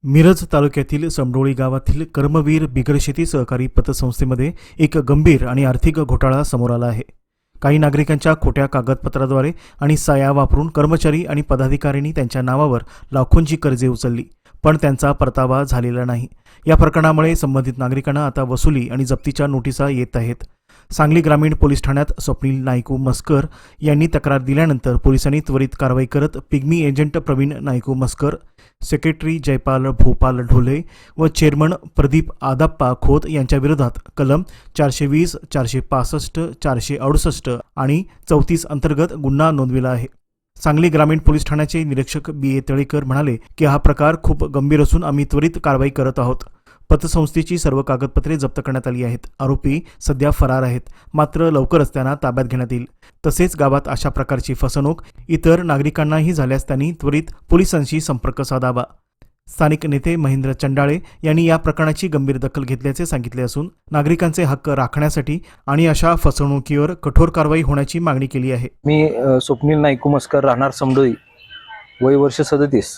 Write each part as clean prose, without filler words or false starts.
मिरज तालुक्यातील समडोळी गावातील कर्मवीर बिगर शेती सहकारी पतसंस्थेमध्ये एक गंभीर आणि आर्थिक घोटाळा समोर आला आहे। काही नागरिकांच्या खोट्या कागदपत्राद्वारे आणि सह्या वापरून कर्मचारी आणि पदाधिकाऱ्यांनी त्यांच्या नावावर लाखोंची कर्जे उचलली, पण त्यांचा परतावा झालेला नाही। या प्रकरणामुळे संबंधित नागरिकांना आता वसुली आणि जप्तीच्या नोटिसा येत आहेत। सांगली ग्रामीण पोलीस ठाण्यात स्वप्नील नायकू मस्कर यांनी तक्रार दिल्यानंतर पोलिसांनी त्वरित कारवाई करत pigmy agent Praveen Nayaku Maskar, secretary Jaypal Bhopal Dhole व चेअरमन प्रदीप आदाप्पा खोत यांच्या विरोधात कलम 420, 465, 468 आणि 34 अंतर्गत गुन्हा नोंदविला आहे। सांगली ग्रामीण पोलीस ठाण्याचे निरीक्षक बी ए तळेकर म्हणाले की हा प्रकार खूप गंभीर असून आम्ही त्वरित कारवाई करत आहोत। पतसंस्थेची सर्व कागदपत्रे जप्त करण्यात आली आहेत। आरोपी सध्या फरार आहेत, मात्र लवकरच त्यांना ताब्यात घेण्यात येईल। तसेच गावात अशा प्रकारची फसवणूक इतर नागरिकांनाही झाल्यास त्यांनी त्वरित पोलिसांशी संपर्क साधावा। स्थानिक नेते महेंद्र चंडाळे यांनी या प्रकरणाची गंभीर दखल घेतल्याचे सांगितले असून नागरिकांचे हक्क राखण्यासाठी आणि अशा फसवणुकीवर कठोर कारवाई होण्याची मागणी केली आहे। मी स्वप्नील नायकू मस्कर, राहणार समडोळी, वय वर्ष 37,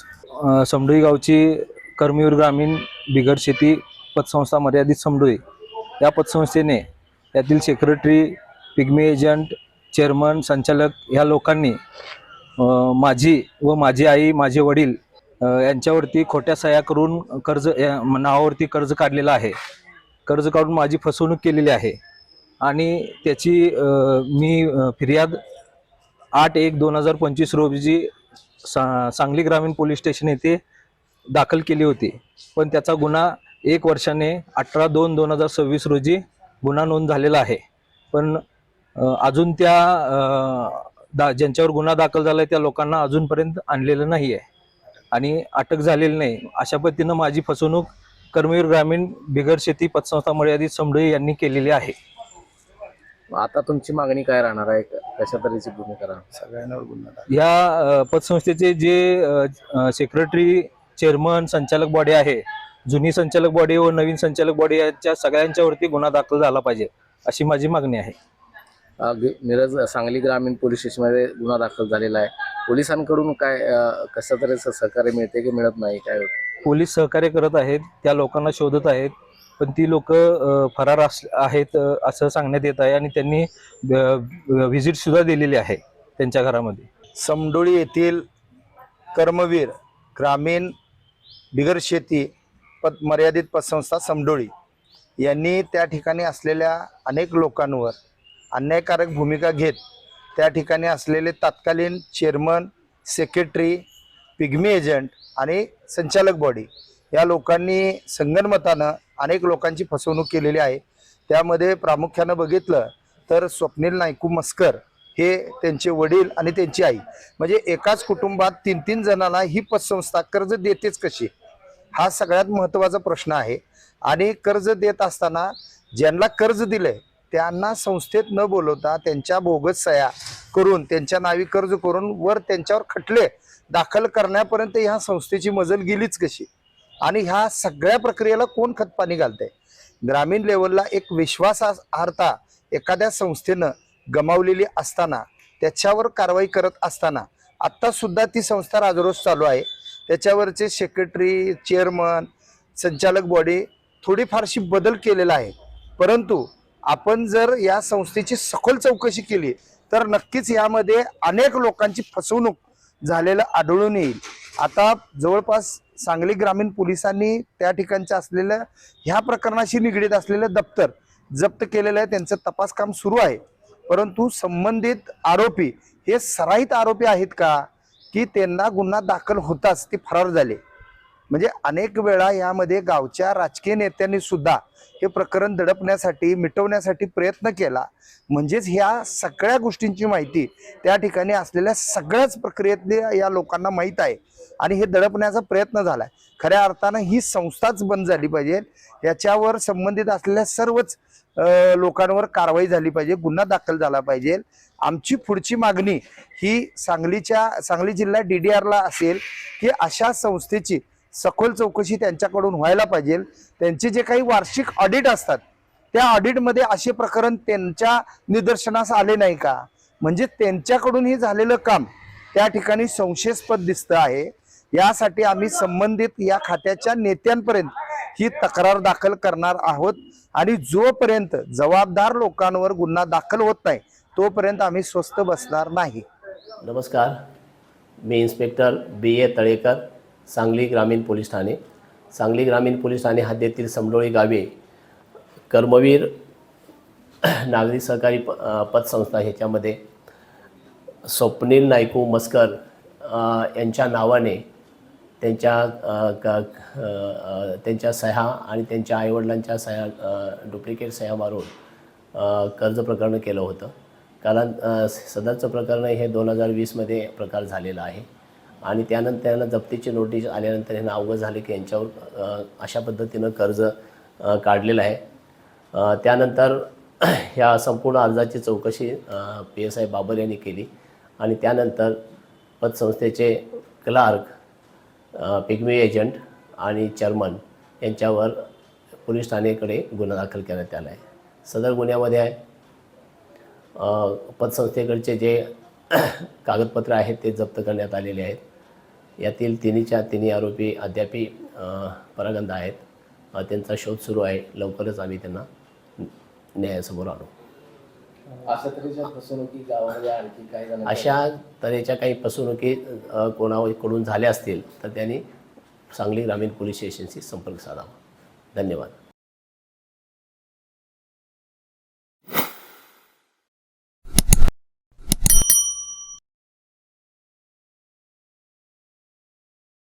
समडोळी गावची कर्मवीर ग्रामीण बिगर शेती पतसंस्था मर्यादित समडोळी या पतसंस्थेने यातील सेक्रेटरी, पिग्मी एजंट, चेअरमन, संचालक ह्या लोकांनी माझी व माझी आई, माझे वडील यांच्यावरती खोट्या सह्या करून नावावरती कर्ज काढलेलं आहे। कर्ज काढून माझी फसवणूक केलेली आहे आणि त्याची मी फिर्याद 8/1/2025 रोजी सांगली ग्रामीण पोलीस स्टेशन येथे दाखल केली होती, पण त्याचा गुन्हा 1 वर्षाने 18/2/2026 रोजी गुन्हा नोंद झालेला आहे। पण अजून त्या ज्यांच्यावर गुन्हा दाखल झाला त्या लोकांना अजूनपर्यंत आणलेलं नाही आहे आणि अटक झालेली नाही। अशा पद्धतीनं माझी फसवणूक कर्मवीर ग्रामीण बिगर शेती पतसंस्था मर्यादित समडोळी यांनी केलेली आहे। आता तुमची मागणी काय राहणार आहे? कशा तऱ्हेची भूमिका राहणार? सगळ्यांवर गुन्हा या पतसंस्थेचे जे सेक्रेटरी, चेअरमन, संचालक बॉडी आहे, जुनी संचालक बॉडी व नवीन संचालक बॉडी यांच्या सगळ्यांच्यावरती गुन्हा दाखल झाला पाहिजे अशी माझी मागणी आहे। मिरज सांगली ग्रामीण पोलीस स्टेशनमध्ये गुन्हा दाखल झालेला आहे। पोलिसांकडून काय कशा तऱ्हेचं सहकार्य मिळते की मिळत नाही? काय पोलीस सहकार्य करत आहेत, त्या लोकांना शोधत आहेत, पण ती लोक फरार आहेत असं सांगण्यात येत आहे आणि त्यांनी व्हिजिट सुद्धा दिलेली आहे त्यांच्या घरामध्ये। समडोळी येथील कर्मवीर ग्रामीण बिगर शेती मर्यादित पतसंस्था समडोळी यांनी त्या ठिकाणी असलेल्या अनेक लोकांवर अन्यायकारक भूमिका घेत त्या ठिकाणी असलेले तत्कालीन चेअरमन, सेक्रेटरी, पिग्मी एजंट आणि संचालक बॉडी या लोकांनी संगनमतानं अनेक लोकांची फसवणूक केलेली आहे। त्यामध्ये प्रामुख्यानं बघितलं तर स्वप्नील नायकू मस्कर हे त्यांचे वडील आणि त्यांची आई, म्हणजे एकाच कुटुंबात 3-3 जणांना ही पतसंस्था कर्ज देतेच कशी, हा सगळ्यात महत्त्वाचा प्रश्न आहे। आणि कर्ज देत असताना ज्यांना कर्ज दिलंय त्यांना संस्थेत न बोलवता त्यांच्या बोगस सह्या करून त्यांच्या नावी कर्ज करून वर त्यांच्यावर खटले दाखल करण्यापर्यंत ह्या संस्थेची मजल गेलीच कशी आणि ह्या सगळ्या प्रक्रियेला कोण खतपाणी घालतंय? ग्रामीण लेवलला एक विश्वासार्हता एखाद्या संस्थेनं गमावलेली असताना त्याच्यावर कारवाई करत असताना आत्ता सुद्धा ती संस्था राजरोस चालू आहे। त्याच्यावरचे सेक्रेटरी, चेअरमन, संचालक बॉडी थोडीफारशी बदल केलेला आहे, परंतु आपण जर या संस्थेची सखोल चौकशी केली तर नक्कीच यामध्ये अनेक लोकांची फसवणूक झालेलं आढळून येईल। आता जवळपास सांगली ग्रामीण पोलिसांनी त्या ठिकाणचं असलेलं ह्या प्रकरणाशी निगडीत असलेलं दप्तर जप्त केलेलं आहे, त्यांचं तपास काम सुरू आहे। परंतु संबंधित आरोपी हे सराईत आरोपी आहेत का की त्यांना गुन्हा दाखल होताच ते फरार झाले? म्हणजे अनेक वेळा यामध्ये गावच्या राजकीय नेत्यांनी सुद्धा हे प्रकरण दडपण्यासाठी, मिटवण्यासाठी प्रयत्न केला, म्हणजेच ह्या सगळ्या गोष्टींची माहिती त्या ठिकाणी असलेल्या सगळ्याच प्रक्रियेतले या लोकांना माहीत आहे आणि हे दडपण्याचा प्रयत्न झालाय। खऱ्या अर्थानं ही संस्थाच बंद झाली पाहिजे, याच्यावर संबंधित असलेल्या सर्वच लोकांवर कारवाई झाली पाहिजे, गुन्हा दाखल झाला पाहिजे। आमची पुढची मागणी ही सांगली जिल्हा DDRला असेल की अशा संस्थेची सखोल चौकशी त्यांच्याकडून व्हायला पाहिजे। त्यांचे जे काही वार्षिक ऑडिट असतात त्या ऑडिटमध्ये असे प्रकरण त्यांच्या निदर्शनास आले नाही का? म्हणजे त्यांच्याकडून हे झालेलं काम त्या ठिकाणी संशयास्पद दिसतं आहे यासाठी आम्ही संबंधित या खात्याच्या नेत्यांपर्यंत ही तक्रार दाखल करणार आहोत आणि जोपर्यंत जबाबदार लोकांवर गुन्हा दाखल होत नाही तोपर्यंत आम्ही स्वस्थ बसणार नाही. नमस्कार, मी इन्स्पेक्टर B.A. तळेकर, सांगली ग्रामीण पोलीस ठाणे. सांगली ग्रामीण पोलीस ठाणे हद्दीतील समडोळी गावे कर्मवीर नागरी सहकारी पतसंस्था ह्याच्यामध्ये स्वप्नील नायकू मस्कर यांच्या नावाने त्यांच्या सह्या आणि त्यांच्या आईवडिलांच्या सह्या डुप्लिकेट सह्या मारून कर्ज प्रकरण केलं होतं. कारण सदरचं प्रकरण हे 2020मध्ये प्रकार झालेला आहे आणि त्यानंतर त्यांना जप्तीची नोटीस आल्यानंतर यांना अवगत झाले की यांच्यावर अशा पद्धतीनं कर्ज काढलेलं आहे. त्यानंतर ह्या संपूर्ण अर्जाची चौकशी PSI बाबर यांनी केली आणि त्यानंतर पतसंस्थेचे क्लार्क, पिग्मी एजंट आणि चेअरमन यांच्यावर पोलीस ठाणेकडे गुन्हा दाखल करण्यात आला आहे. सदर गुन्ह्यामध्ये पतसंस्थेकडचे जे कागदपत्र आहेत ते जप्त करण्यात आलेले आहेत. यातील तिन्ही आरोपी अद्यापी परागंदा आहेत. त्यांचा शोध सुरू आहे. लवकरच आम्ही त्यांना न्यायासमोर आणू. अशा तऱ्हेच्या फसवणुकी गावामध्ये आणखी काही जण अशा तऱ्हेच्या काही फसवणुकी कोणाकडून झाल्या असतील तर त्यांनी सांगली ग्रामीण पोलीस स्टेशनशी संपर्क साधावा. धन्यवाद.